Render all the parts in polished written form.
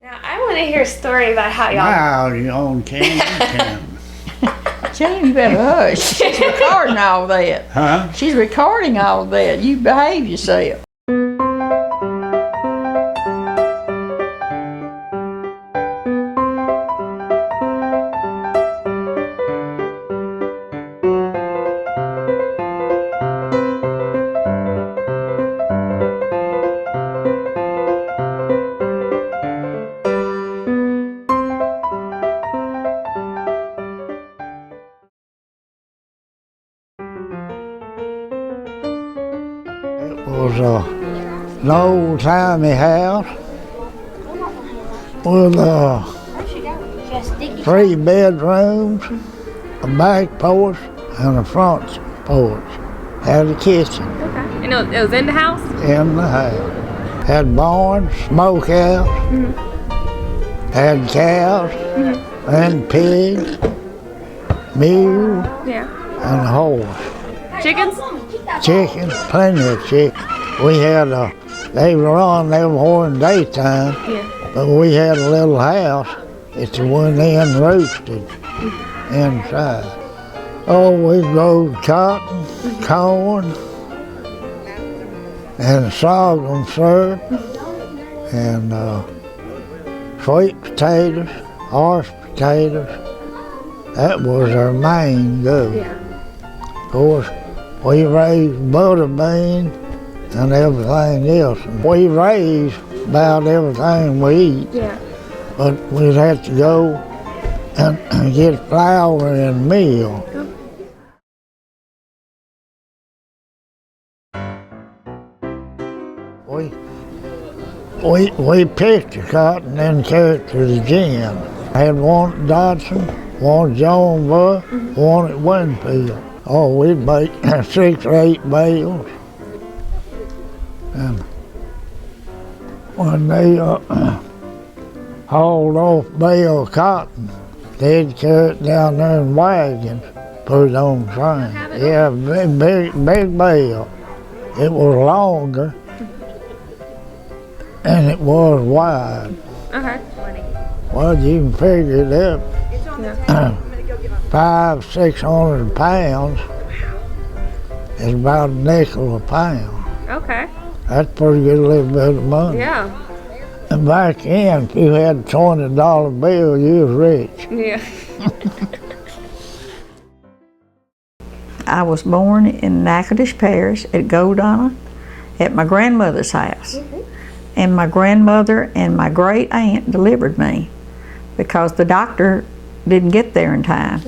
Now, I want to hear a story about how y'all... Now you're on camera. Tell him you better hush. She's recording all that. Huh? She's recording all that. You behave yourself. It was an old-timey house with 3 bedrooms, a back porch, and a front porch. Had a kitchen Okay. And it was in the house? in the house. Had barns, smokehouse, had cows, and pigs, mule, Yeah. and a horse. Chickens? Chickens, plenty of chickens. We had they were on everywhere in daytime, Yeah. but we had a little house that the one in roosted inside. Oh, we grew cotton, corn, and sorghum syrup, and sweet potatoes, horse potatoes. That was our main good. Yeah. Of course, we raised butter beans and everything else. We raised about everything we eat, Yeah. but we'd have to go and get flour and meal. We picked the cotton and carried it to the gin. I had one at Dodson, one at Jonesboro, one at Winfield. Oh, we'd make 6 or 8 bales. And when they hauled off bale of cotton, they'd carry it down there in wagons, put it on the train. Yeah, big bale. It was longer, and it was wide. Okay. Well, you can figure it up. Yeah. 500-600 pounds is about a nickel a pound. Okay. That's pretty good, a little bit of money. Yeah. And back then, if you had a $20 bill, you was rich. Yeah. I was born in Natchitoches Parish at Goldonna at my grandmother's house. And my grandmother and my great aunt delivered me because the doctor didn't get there in time.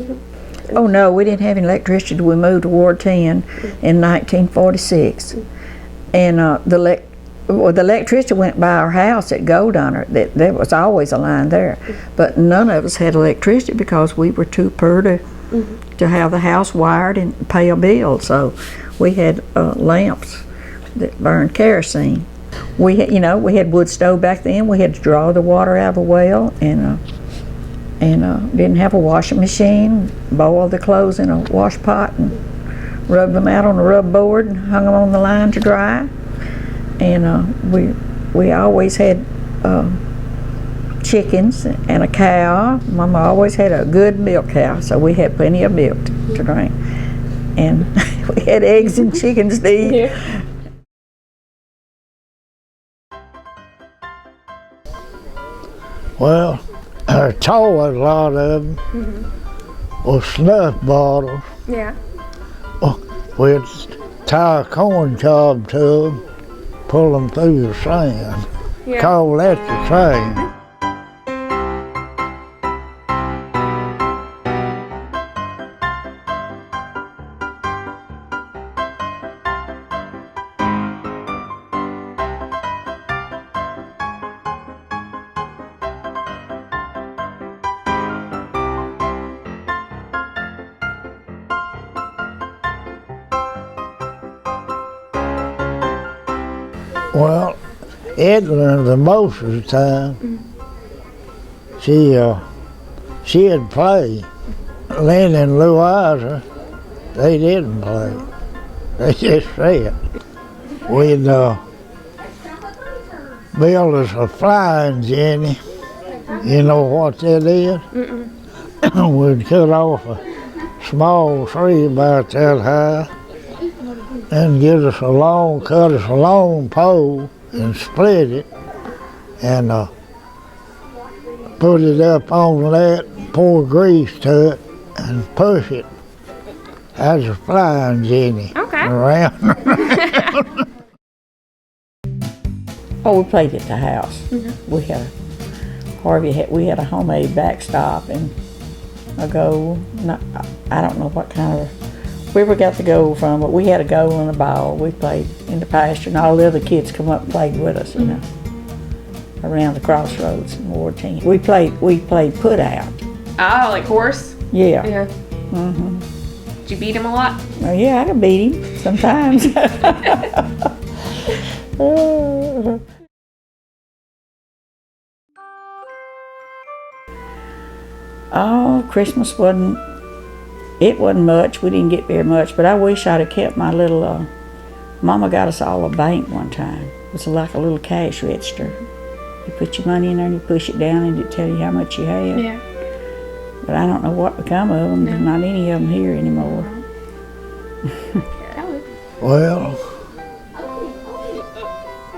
Oh no, we didn't have any electricity till we moved to Ward 10 in 1946. And the electricity went by our house at Goldonna. There was always a line there. But none of us had electricity because we were too poor to have the house wired and pay a bill. So we had lamps that burned kerosene. We had wood stove back then. We had to draw the water out of a well and didn't have a washing machine. Boil the clothes in a wash pot and rub them out on a rub board and hung them on the line to dry. And we always had chickens and a cow. Mama always had a good milk cow, so we had plenty of milk to drink. And we had eggs and chickens to eat. Yeah. Well, our toys, a lot of them, were snuff bottles. Yeah. We'd tie a corn cob to them, pull them through the sand, Yeah. call that the train. Well, Edna, the most of the time, she'd play. Lynn and Louisa, they didn't play. They just sat. We'd build us a flying jenny You know what that is? We'd cut off a small tree about that high and cut us a long pole and split it and put it up on that, pour grease to it and push it as a flying jenny around. Oh, we played at the house. We had we had a homemade backstop and a goal. I don't know what kind of where we got the goal from, but we had a goal and a ball. We played in the pasture, and all the other kids come up and played with us, you know, around the crossroads in Ward 10. We played put out. Oh, like horse? Yeah. Yeah. Did you beat him a lot? Oh, yeah, I could beat him sometimes. Oh, Christmas wasn't much. We didn't get very much, but I wish I'd have kept my little, Mama got us all a bank one time. It was like a little cash register. You put your money in there and you push it down and it'd tell you how much you had. Yeah. But I don't know what become of them. There's not any of them here anymore. Well,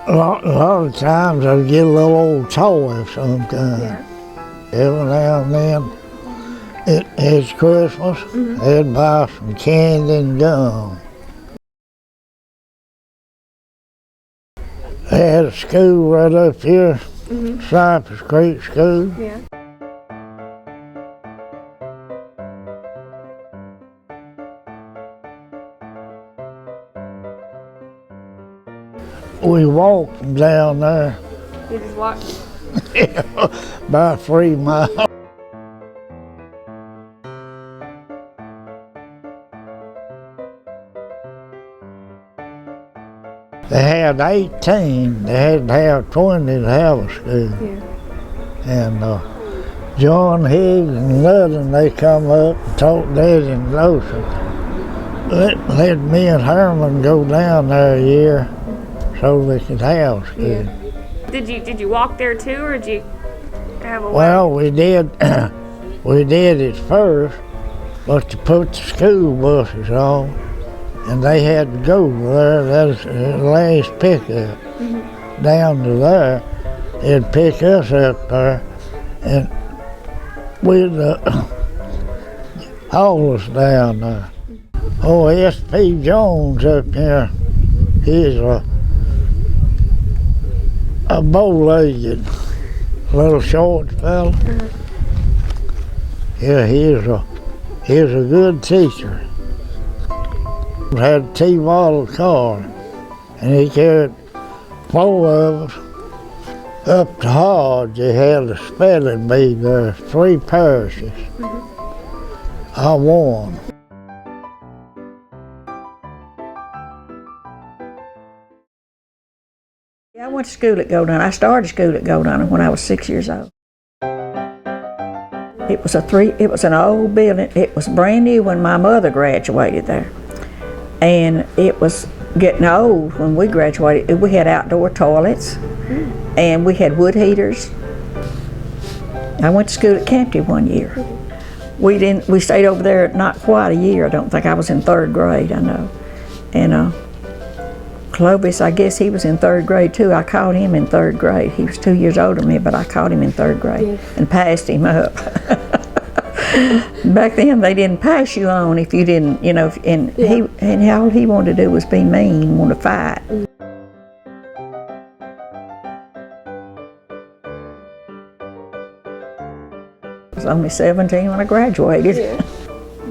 a lot of times I'd get a little old toy of some kind. Yeah. Every now and then, it's Christmas, they'd buy some candy and gum. They had a school right up here, Cypress Creek School. Yeah. We walked from down there. You just walked? About 3 miles. They had 18. They had to have 20 to have a school. Yeah. And John Higgs and Ludden, they come up and talked Daddy and Lothar. Let me and Herman go down there a year so they could have school. Yeah. Did you walk there too, or did you have a Well, we did at first, but to put the school buses on, and they had to go there. That was the last pickup down to there. They'd pick us up there, and we'd haul us down there. Oh, S.P. Jones up here, he's a bow-legged little short fella. Yeah, he was a good teacher. Had a T-model car, and he carried 4 of us up to Hodge. They had a spelling bee there, 3 parishes. I won. I went to school at Goldana. I started school at Goldana when I was 6 years old. It was an old building. It was brand new when my mother graduated there. And it was getting old when we graduated. We had outdoor toilets and we had wood heaters. I went to school at Campty one year. We stayed over there not quite a year. I don't think. I was in 3rd grade, I know. And Clovis, I guess he was in 3rd grade too. I caught him in 3rd grade. He was 2 years older than me, but I caught him in 3rd grade and passed him up. Back then, they didn't pass you on if you didn't, you know. And all he wanted to do was be mean, want to fight. I was only 17 when I graduated.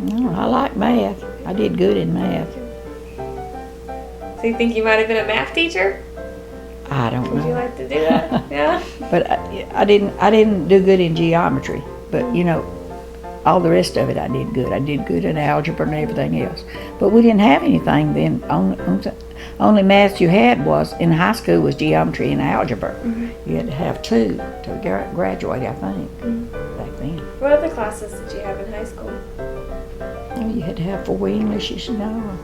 No, I like math. I did good in math. So you think you might have been a math teacher? I don't know. Would you like to do that? Yeah. But I didn't do good in geometry. But you know, all the rest of it I did good. I did good in algebra and everything else. But we didn't have anything then. Only math you had was in high school was geometry and algebra. You had to have 2 to graduate, I think, back then. What other classes did you have in high school? Oh, you had to have 4 Englishes, you know.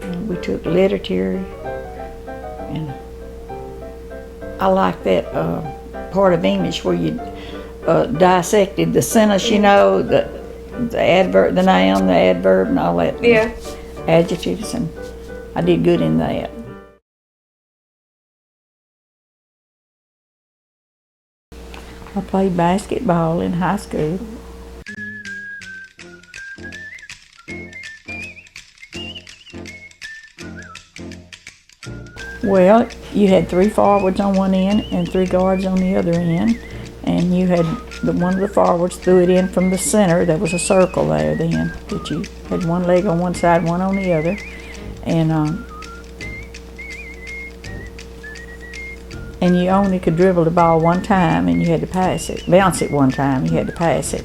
And we took literature, and I like that part of English where you dissected the sentence, you know, the adverb, the noun, the adverb, and all that. Yeah. Adjectives, and I did good in that. I played basketball in high school. Well, you had 3 forwards on one end and 3 guards on the other end, and you had one of the forwards threw it in from the center. There was a circle there then that you had one leg on one side, one on the other, and you only could dribble the ball one time, and you had to pass it, bounce it one time. You had to pass it,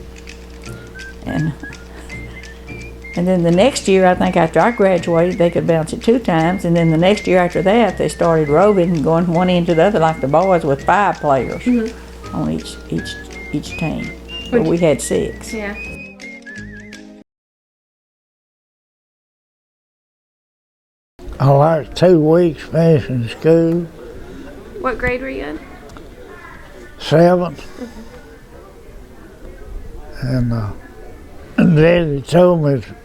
and then the next year, I think after I graduated, they could bounce it 2 times, and then the next year after that, they started roving and going from one end to the other like the boys with 5 players on each team. But we had 6. Yeah. I like 2 weeks finishing school, What grade were you in? 7th. And Daddy told me to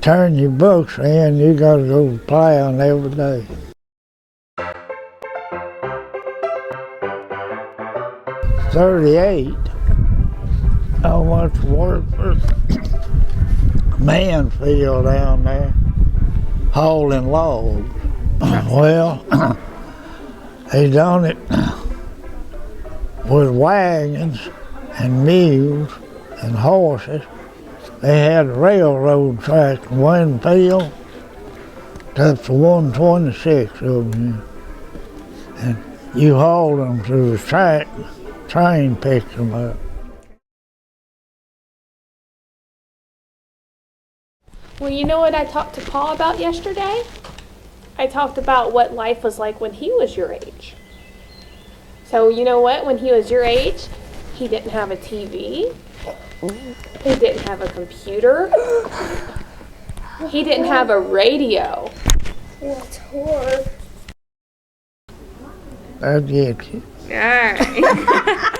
turn your books in, you gotta go plowing every day. '38, I went to work for Mansfield down there, hauling logs. Well, they done it with wagons and mules and horses. They had railroad tracks in Winfield up to 126 of them. And you hauled them to the track, train picked them up. Well, you know what I talked to Paul about yesterday? I talked about what life was like when he was your age. So you know what? When he was your age, he didn't have a TV. He didn't have a computer. He didn't have a radio. What's hard? I get you. All right.